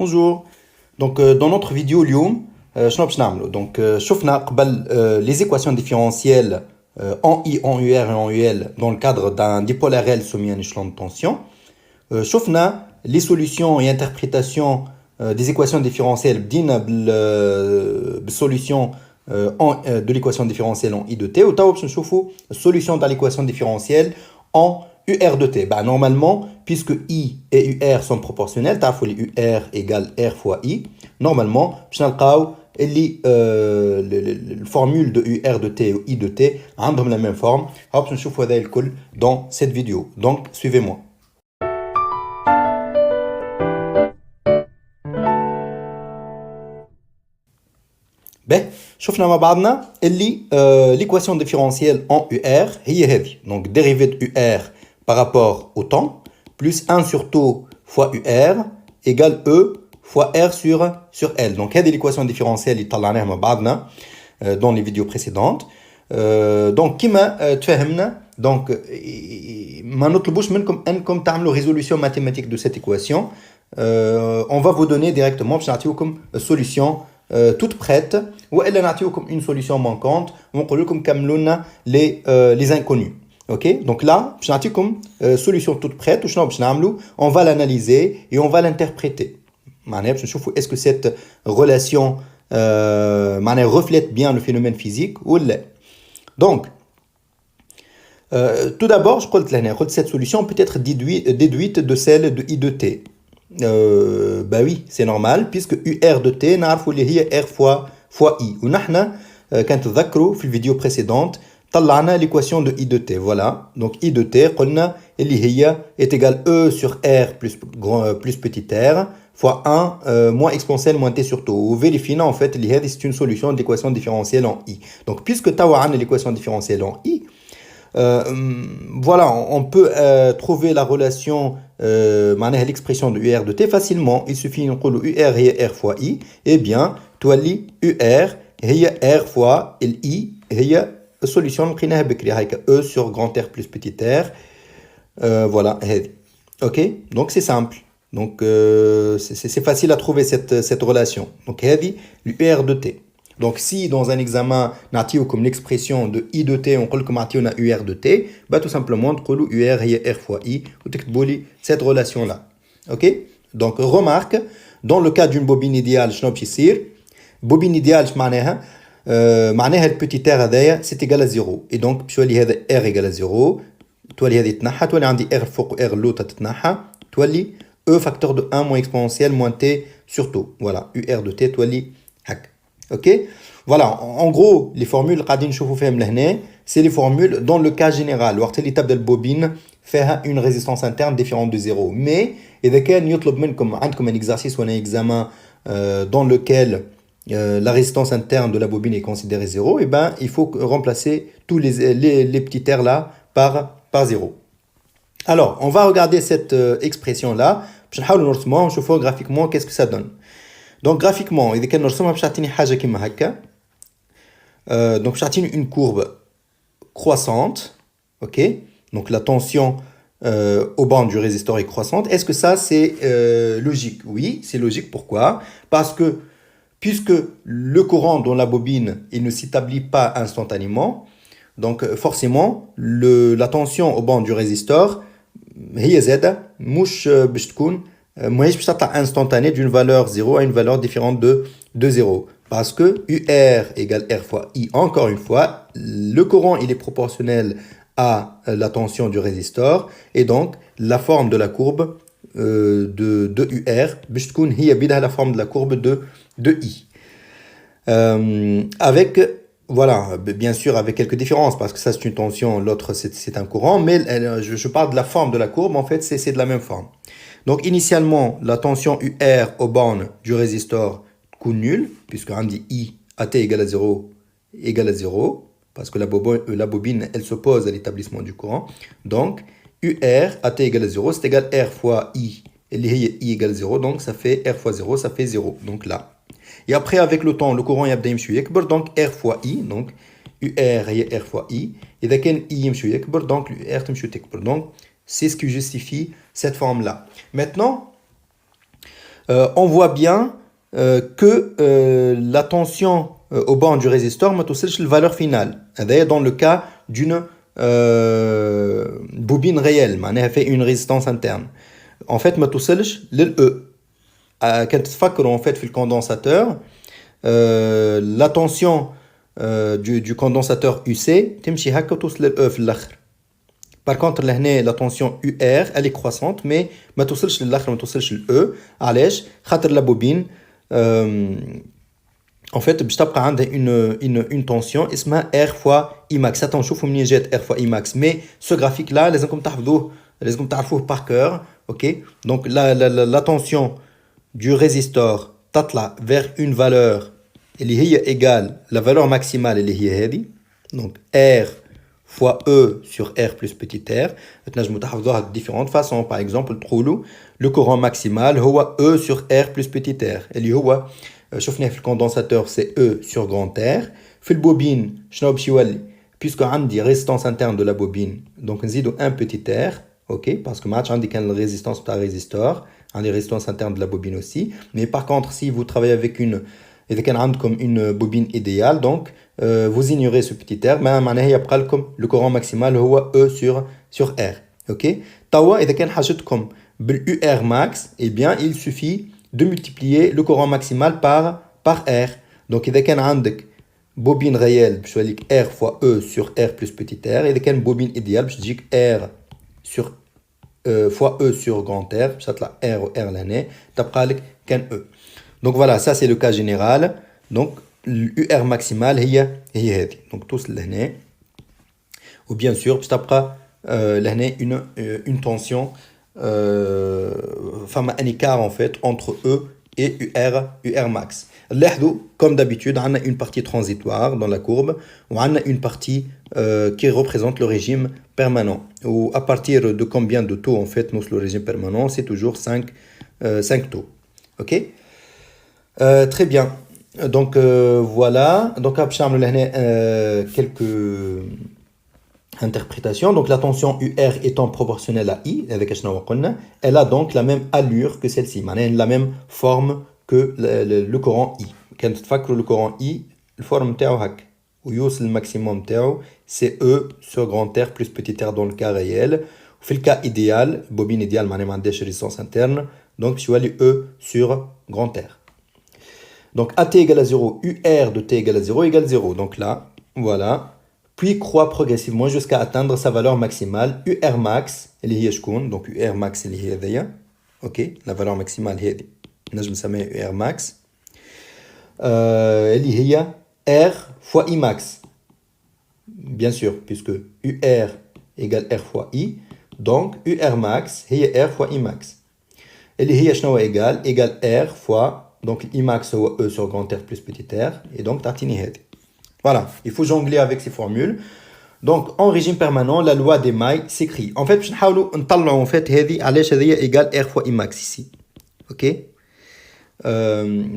Bonjour. Dans notre vidéo اليوم شنو باش نعملوا شفنا قبل les équations différentielles en I, en UR et en UL dans le cadre d'un dipolaire L soumis à un échelon de tension. شفنا les solutions et interprétations des équations différentielles بدينا بالsolution de l'équation différentielle en I de T وتوا باش نشوفوا solution de l'équation différentielle en UR de T. Bah, normalement, puisque I et UR sont proportionnels, les UR égale R fois I, normalement, la formule de UR de T ou I de T ont la même forme. Dans cette vidéo. Donc, suivez-moi. Ben, شفنا مع بعضنا اللي l'équation différentielle en UR هي هذه. Donc, dérivée de UR par rapport au temps, plus 1 sur taux fois UR égale E fois R sur L. Donc, c'est l'équation différentielle qui est dans les vidéos précédentes. Donc, comme تفهمنا, donc, ما نطلبوش منكم انكم تعملوا résolution mathématique de cette équation. On va vous donner directement باش نعطيوكم solution toute prête ou elle نعطيوكم une solution manquante ونقول لكم كملوا لنا les inconnus. Ok, donc là, je vais vous donner solution toute prête. On va l'analyser et on va l'interpréter. Est-ce que cette relation reflète bien le phénomène physique ou non? Donc, tout d'abord, je crois que cette solution peut être déduite de celle de I de T. Bah oui, c'est normal, puisque UR de T, nous R fois I. Et nous, quand vous avez vu la vidéo précédente, طلعنا l'équation de I de T, voilà. Donc I de T, قلنا اللي هي est égal E sur R plus petit r fois 1 moins exponentielle moins T sur taux. Vérifions en fait اللي هذه c'est une solution de l'équation différentielle en I. Donc puisque توا عندنا l'équation différentielle en I, voilà, on peut trouver la relation l'expression de UR de T facilement. Il suffit de نقولوا UR هي R fois I, et bien تولي UR هي R fois I هي solution لقيناها بكري هيك E sur grand R plus petit r. Voilà, ok, donc c'est simple. Donc c'est facile à trouver cette relation. Donc هذه l'UR de T. Donc si dans un examen نعطيو comme l'expression de I de T on قول لكم عطيونا UR de T, bah tout simplement تقولوا UR هي R fois I وتكتبوا لي cette relation là. Ok, donc remarque, dans le cas d'une bobine idéale شنو باش يصير؟ bobine idéale اش معناها؟ معناها البتي تير هذايا سي ايغال 0 اي دونك باش يولي هذا ار ايغال 0 تولي هذه تتنحى تولي عندي ار فوق ار اللوطه تتنحى تولي او فاكتور دو 1 موان اكسبونسيال موان تي سورتو فوالا يو ار دو تي تولي هكا اوكي فوالا ان غرو لي فورمول اللي قاعدين نشوفوا فيهم لهنا سي لي فورمول دون لو كا جينيرال وقت اللي تبدا البوبين فيها اون ريزيستانس انترن ديفيرون دو زيرو مي اذا كان يطلب منكم عندكم ان اكزارسيس ولا اكزامان دون لوكيل la résistance interne de la bobine est considérée 0, et ben il faut remplacer tous les petits terres là par 0. Alors, on va regarder cette expression là. On va graphiquement qu'est-ce que ça donne. Donc graphiquement, il y a donc une courbe croissante, ok. Donc la tension au banc du résisteur est croissante. Est-ce que ça c'est logique? Oui, c'est logique. Pourquoi? Parce que puisque le courant dans la bobine il ne s'établit pas instantanément, donc forcément la tension au banc du résisteur هي زادة مش باش تكون ماهيش باش تطلع instantanée d'une valeur 0 à une valeur différente de 0 parce que UR égale R fois I. Encore une fois, le courant il est proportionnel à la tension du résisteur et donc la forme de la courbe de UR باش تكون هي بيدها la forme de la courbe de I. Avec, voilà, bien sûr avec quelques différences, parce que ça c'est une tension, l'autre c'est un courant, mais je parle de la forme de la courbe, en fait c'est de la même forme. Donc initialement, la tension UR aux bornes du résisteur coûte nul, puisque on dit I AT égale à 0, parce que la bobine elle s'oppose à l'établissement du courant. Donc UR AT égale à 0, c'est égal à R fois I, et I égale 0, donc ça fait R fois 0, ça fait 0, donc là. Et après, avec le temps, le courant يبدا يمشي يكبر, donc R fois I, donc UR هي R fois I. إذا كان I يمشي يكبر, donc UR تمشي تكبر. Donc, c'est ce qui justifie cette forme-là. Maintenant, on voit bien que la tension au bord du résisteur ما توصلش للvaleur finale. هذا dans le cas d'une bobine réelle معناها fait une résistance interne. En fait ما توصلش للE. كان تتفكروا en fait في الcondensateur la tension du condensateur UC تمشي هكا توصل للE في الاخر. Par contre لهنا la tension UR elle est croissante mais ما توصلش للاخر ما توصلش للE. علاش؟ خاطر la bobine en fait باش تبقى عندها une tension اسمها R fois Imax. Attends نشوفوا منين جات R fois Imax mais ce graphique là لازمكم تحفظوه لازمكم تعرفوه par cœur. OK donc la tension du résistor تطلع vers une valeur اللي هي égale la valeur maximale اللي هي هذه donc R fois E sur R plus petit r. تنجموا تحفظوها de différentes façons. Par exemple تقولوا le courant maximal هو E sur R plus petit r اللي هو شفناه في الكوندنساتور c'est E sur grand R. في البوبين شنو باش يولي puisque عندي résistance interne de la bobine donc نزيدوا un petit r. OK parce que ما عادش عندي كان résistance تاع résistor عندي résistance interne de la bobine aussi. Mais par contre si vous travaillez avec إذا كان عندكم une bobine idéale donc vous ignorez ce petit r معناها يبقى لكم le courant maximal هو E sur R. OK توا إذا كان حاجتكم بال UR max eh bien il suffit de multiplier le courant maximal par R. Donc إذا كان عندك bobine réelle باش يوليك R fois E sur R plus petit r. إذا كان bobine idéale باش تجيك R sur fois E sur grand R باش تطلع R و R لهنا تبقى لك كان E. Donc voilà ça c'est le cas général. Donc l'UR maximal هي هذه donc توصل لهنا و bien sûr باش تبقى لهنا une tension فما un écart en fait entre E et UR max. لاحظوا comme d'habitude on a une partie transitoire dans la courbe ou on a une partie qui représente le régime permanent ou à partir de combien de taux en fait nous le régime permanent c'est toujours 5 taux. OK très bien donc voilà donc باش نعملوا لهنا quelques interprétation. Donc la tension UR étant proportionnelle à I, avec elle a donc la même allure que celle-ci, la même forme que le courant I. Quand tu fais le courant I, la forme تاعو le maximum تاعو c'est E sur grand R plus petit r dans le cas réel. Dans le cas idéal, bobine idéale معناها ما عندهاش résistance interne, donc je vais E sur grand R. Donc AT égale à 0, UR de T égale à 0 égale 0. Donc là, voilà. Puis croît progressivement jusqu'à atteindre sa valeur maximale UR max اللي هي شكون donc UR max اللي هي هذيا. OK la valeur maximale هذه نجم نسميها UR max اللي هي R fois I max bien sûr puisque UR égale R fois I donc UR max هي R fois I max اللي هي شنو égale R fois donc I max هو E sur grand R plus petit r et donc تعطيني هذه. Voilà, il faut jongler avec ces formules. Donc, en régime permanent, la loi des mailles s'écrit. En fait, je vais en fait égale R fois Imax ici. OK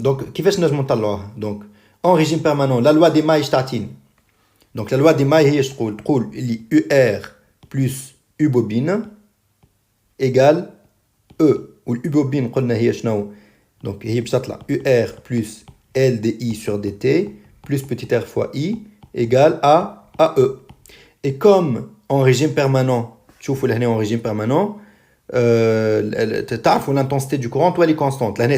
donc, كيفاش نجمو نطلعوها donc en régime permanent la loi des mailles تعطيني donc la loi des mailles هي تقول اللي UR plus U bobine égale E و U bobine قلنا هي شنو donc هي باش تطلع UR plus LDI sur DT plus petit r fois I égale à E. Et comme en régime permanent, تشوفوا لهنا en régime permanent, تعرفوا l'intensité du courant elle est constante. Là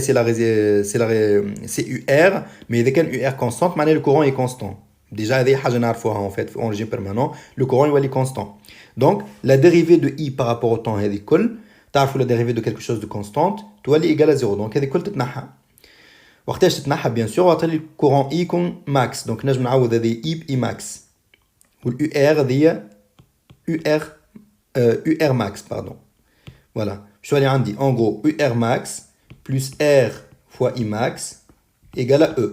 c'est UR, mais إذا كان UR constante, معناه le courant est constant. Déjà هذه حاجة نعرفوها en fait en régime permanent, le courant il est constant. Donc la dérivée de I par rapport au temps هذه كل تعرفوا la dérivée de quelque chose de constante, تولي égale à 0. Donc هذه كل تتنحى. وقتاش تتنحى bien sûr وعطي الكورون اي يكون ماكس دونك نجم نعوض هذه اي باي ماكس واليو ار هذه يو ار ماكس باردون فوالا شو اللي عندي en gros يو ار ماكس plus r fois I max égale à E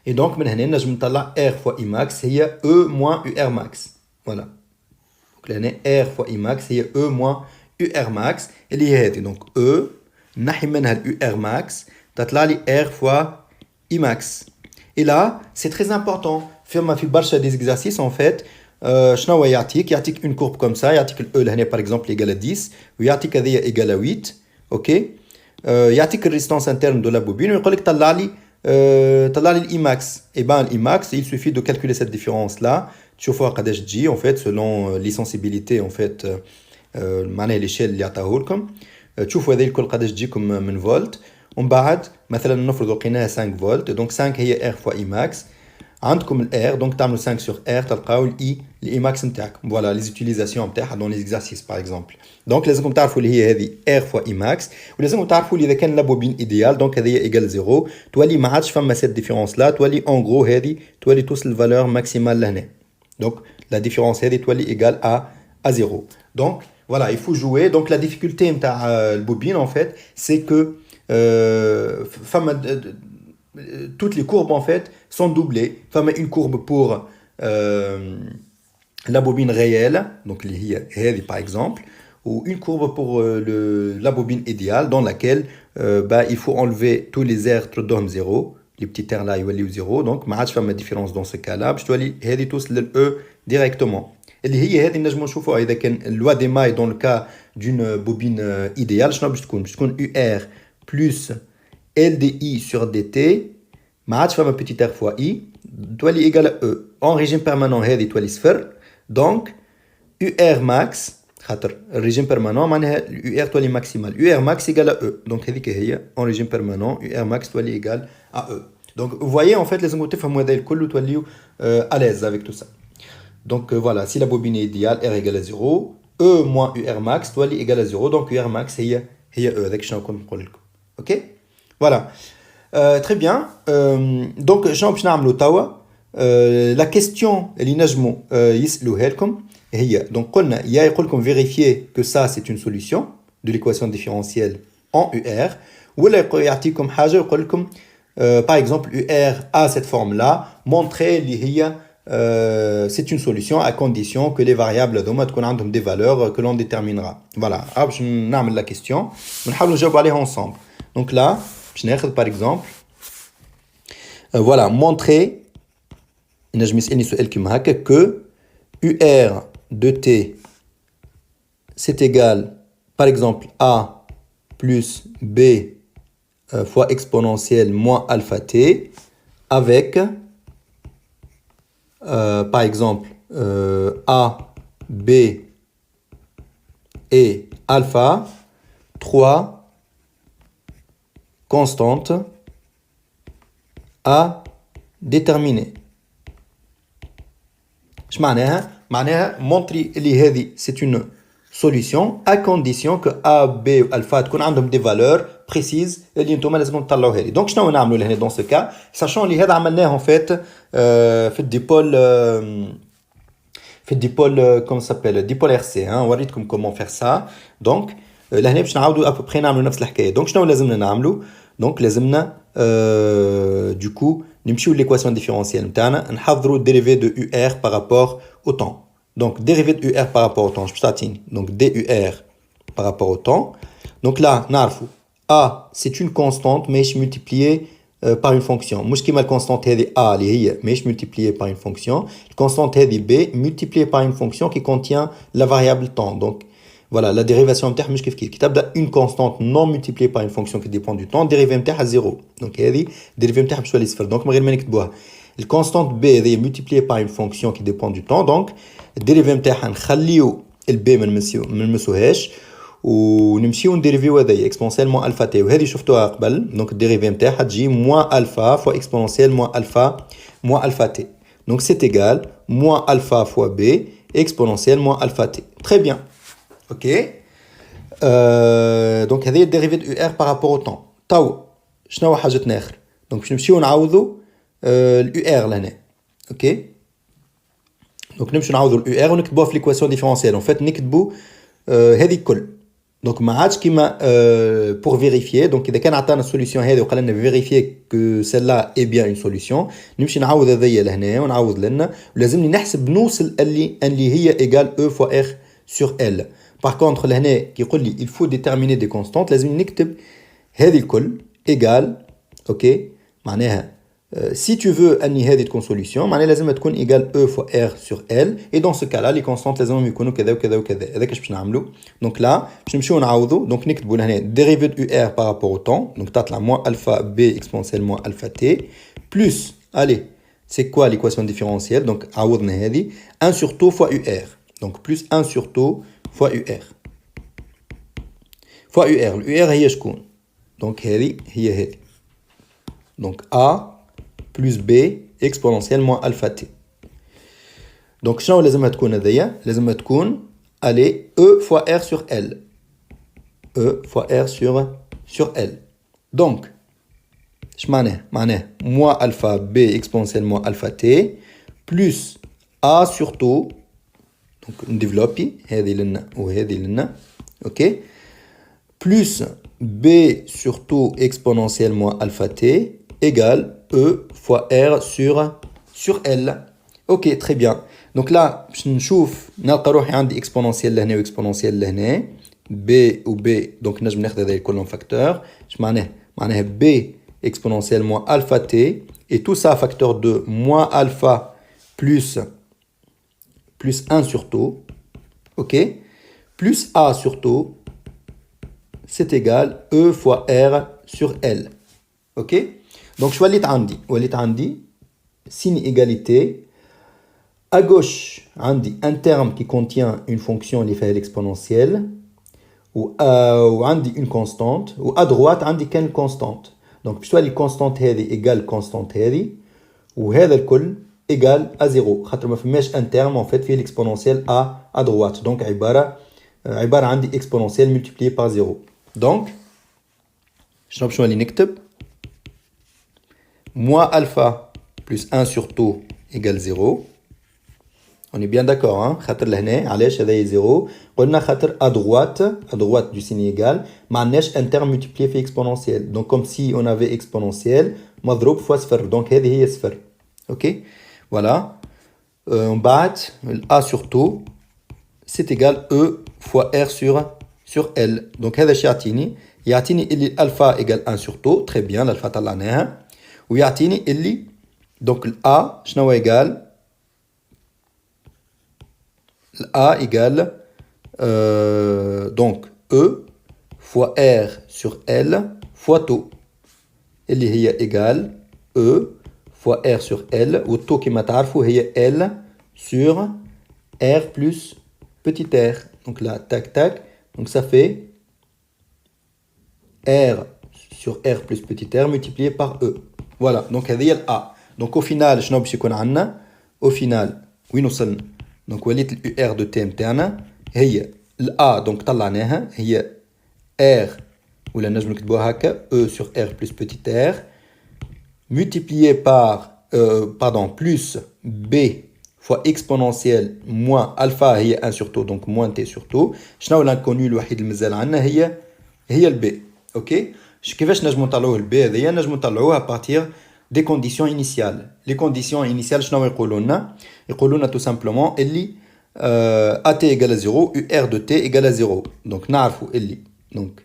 et donc من هنا نجم نطلع r fois I max هي E moins UR max voilà donc هنا r fois I max هي E moins UR max اللي هي هذه donc E نحي منها ال UR max تطلع لي R fois I max. Et là, c'est très important. في برشا des exercices en fait. شنو هو يعطيك une courbe comme ça, يعطيك ال E لهنا par exemple égale à 10 ويعطيك هذيا égale à 8. OK يعطيك الريزيستانس interne de la bobine ويقول لك طلع لي الاي ماكس. Et ben الاي ماكس il suffit de calculer cette différence là تشوفوها قداش تجي en fait selon les sensibilités en fait معناها l'échelle اللي عطاهولكم لكم. تشوفوا هذه الكل قداش تجيكم من فولت. ومن بعد مثلا نفرض لقيناها 5 فولت دونك 5 هي ار فوا اي ماكس. عندكم الار دونك تعملوا 5 sur ار تلقاو الاي ماكس نتاعكم. فوالا لي زوتيليزاسيون نتاعها دون لي زيكزارسيس باغ اكزومبل. دونك لازمكم تعرفوا اللي هي هذه ار فوا اي ماكس ولازمكم تعرفوا اللي اذا كان لا بوبين ايديال دونك هذه ايجال زيرو تولي ما عادش فما سيت ديفيرونس لا تولي اون غرو هذه تولي توصل الفالور ماكسيمال لهنا. دونك لا ديفيرونس هذه تولي ايجال ا زيرو. دونك voilà, il faut jouer. Donc la difficulté le bobine en fait, c'est que toutes les courbes en fait sont doublées. Une courbe pour la bobine réelle, donc par exemple, ou une courbe pour la bobine idéale dans laquelle il faut enlever tous les airs تردهم zéro, les petits airs là ils vont 0. Donc ما عادش فما différence dans ce cas là. باش تولي هذه توصل لل E directement. اللي هي هذه نجمو نشوفوها اذا كان لوا دي ماي دون لو كا دون بوبين ايديال شنو باش تكون يو ار بلس ال دي اي سور دي تي ما عادش فما بيتي ار فوا اي تولي ايكال او اون ريجيم بيرمانون هذه تولي صفر. دونك يو ار ماكس خاطر الريجيم بيرمانون معناها يو ار تولي ماكسيمال يو ار ماكس ايكال او. دونك هذيك هي اون ريجيم بيرمانون يو ار ماكس تولي ايكال ا او. دونك vous voyez en fait لازم تفهموا هذا الكل وتوليو à l'aise avec tout ça. Donc voilà, si la bobine est idéale, R égale à 0, E moins UR max, toi, égale à 0, donc UR max, c'est E, avec je suis ok. Voilà. Très bien. Donc, la question, elle est donc, il y a vérifier que ça, c'est une solution de l'équation différentielle en UR, ou par exemple, UR a cette forme-là, montrer l'IA. C'est une solution à condition que les variables ont des valeurs que l'on déterminera. Voilà, je vais faire la question. On va répondre ensemble. Donc là, je vais par exemple, voilà, montrer que UR de T c'est égal, par exemple, A plus B fois exponentielle moins alpha T avec par exemple A, B et alpha, 3 constantes à déterminer. Je معناها montrer اللي هذه c'est une solution à condition que A, B et alpha تكون عندهم des valeurs précises اللي انتم لازم تطلعوها لي. دونك شنو نعملوا لهنا dans ce cas sachant اللي هذا عملناه en fait في الديبول comment ça s'appelle dipole RC وريتكم comment faire ça. donc لهنا باش نعاودوا à peu près نعملوا نفس الحكايه. دونك شنو لازمنا نعملوا دونك لازمنا du coup نمشيو l'équation différentielle نتاعنا نحضروا dérivé de UR par rapport au temps. Donc dérivé de UR par rapport au temps je t'attends donc DUR par rapport au temps. Donc là نعرفوا A c'est une constante mais je multipliée par une fonction. مش كيما الكونستانت هذه A اللي هي مش multipliée par une fonction. الكونستانت هذه B multipliée par une fonction qui contient la variable temps. Donc voilà la dérivation نتاعها مش كيف تبدا une constante non multipliée par une fonction qui dépend du temps dérivée نتاعها 0. Donc هذه dérivée نتاعها باش تولي صفر. Donc من غير ما نكتبوها الكونستانت B هذه multipliée par une fonction qui dépend du temps. Donc الديريفي نتاعها نخليو البي ما نمسوهاش ونمشيو نديريفيو هذايا اكسبونسيال موان الفا تي وهذه شفتوها قبل. دونك الديريفي نتاعها تجي موان الفا فوا اكسبونسيال موان الفا تي. دونك سي ايغال موان الفا فوا بي اكسبونسيال موان الفا تي. تري بيان اوكي. دونك هذه الديريفي دو ار بارابور او طون. تو شنو هو حاجتنا اخر دونك باش نمشيو نعوضوا اليو ار لهنا اوكي. دونك نمشيو نعوضوا اليو ار ونكتبوها في ليكواسيون ديفيرونسيال اون فيت نكتبوا هذه الكل. دونك ما عادش كيما بور فيريفيي. دونك اذا كان عطانا السوليسيون هذه وقال لنا فيريفيي كو سيلا اي بيان اون سوليسيون نمشي نعوض هذيا لهنا ونعوض لنا ولازمني نحسب نوصل اللي هي ايغال او فوا ار سور ال. باغ كونطخ لهنا كيقول لي il faut déterminer des constantes لازمني نكتب هذه الكل ايغال اوكي معناها si tu veux أني هذه تكون solution معناها لازم تكون égal E fois R sur L et dans ce cas-là les constantes لازم يكونوا كذا وكذا وكذا. هذاك اش باش نعملوا. Donc là باش نمشيو نعوضوا. Donc نكتبوا لهنا dérivée de UR par rapport au temps. Donc تطلع moins alpha B exponentielle moins alpha T plus allez c'est quoi l'équation différentielle? Donc عوضنا هذه 1 sur tau fois UR. Donc plus 1 sur tau fois UR. fois UR. UR هي شكون؟ Donc هذه هي هذه. Donc A plus B exponentielle moins alpha T. Donc شنو لازمها تكون هذيا؟ لازمها تكون allez E fois R sur L. E fois R sur L. Donc اش معناه؟ معناه moins alpha B exponentielle moins alpha T plus A sur tau. Donc نديفلوبي هذه لنا وهذه لنا. OK. Plus B sur tau exponentielle moins alpha T égale E fois R sur L. Ok, très bien. Donc là, je نشوف نلقى روحي عندي exponentielle لهنا و exponentielle لهنا. B و B, donc نجم ناخذ هذا كلهم facteur. اش معناه؟ معناه B exponentielle moins alpha T et tout ça facteur de moins alpha plus 1 sur tau. Ok. Plus A sur tau, c'est égal E fois R sur L. Ok. Donc je وليت عندي signe égalité. À gauche عندي un terme qui contient une fonction اللي فيها l'exponentielle وعندي une constante و à droite عندي كان constante. Donc باش تولي constante هذه égal constante هذه وهذا الكل égal à 0 خاطر ما فماش un terme en fait فيه l'exponentielle à droite. Donc عبارة عندي exponentielle multipliée par 0. Donc شنو باش نولي نكتب moins alpha plus 1 sur tau égale 0. On est bien d'accord, hein? خاطر لهنا علاش هذا 0 قلنا خاطر à droite du signe égal ما عندناش un terme multiplié في exponentielle. Donc comme si on avait exponentielle مضروب fois صفر. Donc هذه هي صفر. OK. Voilà. On بعد A sur tau c'est égal E fois R sur L. Donc هذا شي يعطيني اللي الفا égale 1 sur tau. Très bien, l'alpha طلعناها. ويعطيني اللي donc A شنو égal A égale donc E fois R sur L fois tau اللي هي égal E fois R sur L والtau كما تعرفوا هي L sur R plus petit r. Donc là tac tac, donc ça fait R sur R plus petit r multiplié par E. Voilà, donc هذه ال A. Donc au final شنو باش يكون عندنا؟ au final وين وصلنا؟ donc وليت ال UR de T نتاعنا هي ال A donc طلعناها هي R ولا نجم نكتبوها هكا E sur R plus petit r multiplié par plus B fois exponentielle moins alpha هي 1 sur tau donc moins T sur tau. شنو l'inconnu الوحيد اللي مازال عندنا هي ال B. OK. كيفاش نجمو نطلعوه ال B هذيا؟ نجمو نطلعوه à partir des conditions initiales. Les conditions initiales شنو يقولوا لنا؟ يقولوا لنا tout simplement اللي AT égale à 0 UR de T égale à 0. Donc نعرفوا اللي donc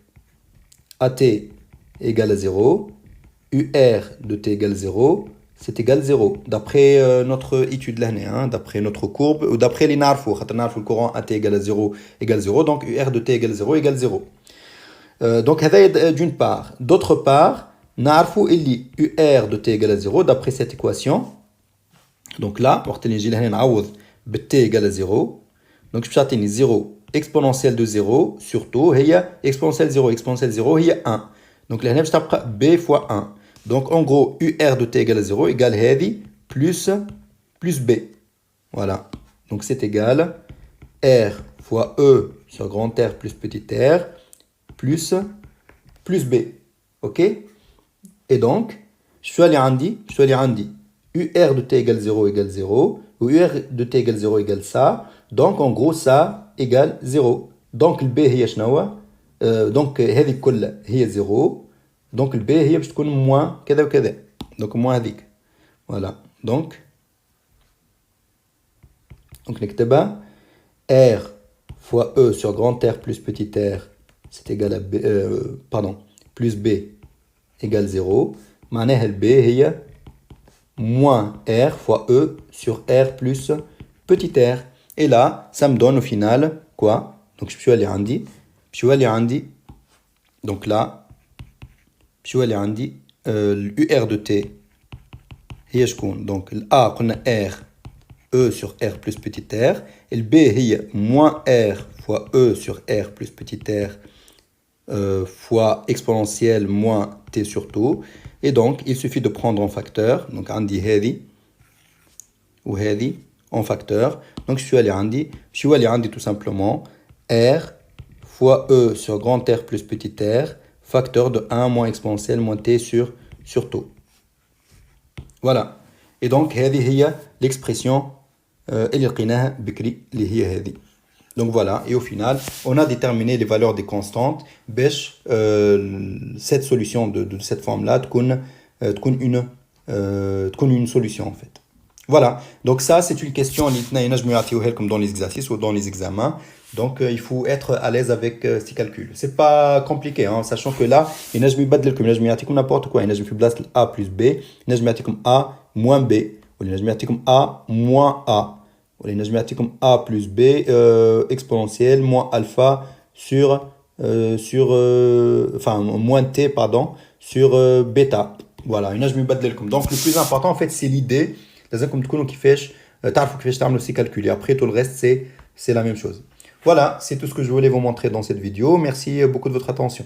AT égale à 0 UR de T égale 0 c'est égal 0 d'après notre étude l'année, hein, d'après notre courbe ou d'après les narfo. Le courant AT égale à 0 égale 0 donc UR de T égale 0 égale 0. Donc d'une part. D'autre part narfo اللي UR de T égale à 0 d'après cette équation. Donc là وقت اللي نجي لهنا نعوض T égale à 0 donc je vais 0 exponentielle de 0 surtout هي exponentielle 0 هي 1 donc لهنا باش تبقى B fois 1. Donc en gros, UR de T égale à 0 égale هذه plus B. Voilà. Donc c'est égal R fois E sur grand R plus petit r plus B. OK. Et donc, je suis allé عندي UR de T égale 0 égale 0 ou UR de T égale 0 égale ça. Donc en gros ça égale 0. Donc le B هي شنو؟ donc هذه كلها هي 0. Donc le B هي باش تكون moins كذا وكذا. Donc moins هذيك. Voilà. Donc نكتبها R fois E sur grand R plus petit r c'est égal à B plus B égale 0. معناها ال B هي moins R fois E sur R plus petit r. Et là, ça me donne au final quoi? Donc, je suis allé عندي. Donc là, je suis allé عندي l'UR de T. هي شكون؟ Donc, A, قلنا R, E sur R plus petit r. Et le B, هي moins R fois E sur R plus petit r fois exponentielle moins T sur tout. Et donc, il suffit de prendre en facteur. Donc, عندي هذه وهذه en facteur. Donc, je suis allé عندي tout simplement R fois E sur grand R plus petit r, facteur de 1 moins exponentielle moins T sur tout. Voilà. Et donc, هذه هي l'expression اللي لقيناها بكري اللي هي هذه. Donc voilà, et au final, on a déterminé les valeurs des constantes. باش cette solution de cette forme-là تكون une solution en fait. Voilà, donc ça c'est une question comme dans les exercices ou dans les examens. Donc il faut être à l'aise avec ces calculs. C'est pas compliqué, hein, sachant que là, il y a n'importe quoi. Il y a A plus B, il y a A moins B, ou il y a A moins A, ou il y a A plus B exponentielle moins alpha enfin moins T pardon sur bêta. Voilà, donc le plus important en fait c'est l'idée. لازمكم تكونوا كيفاش تعرفوا كيفاش تعملوا ces calculs. Et après tout le reste c'est la même chose. Voilà, c'est tout ce que je voulais vous montrer dans cette vidéo. Merci beaucoup de votre attention.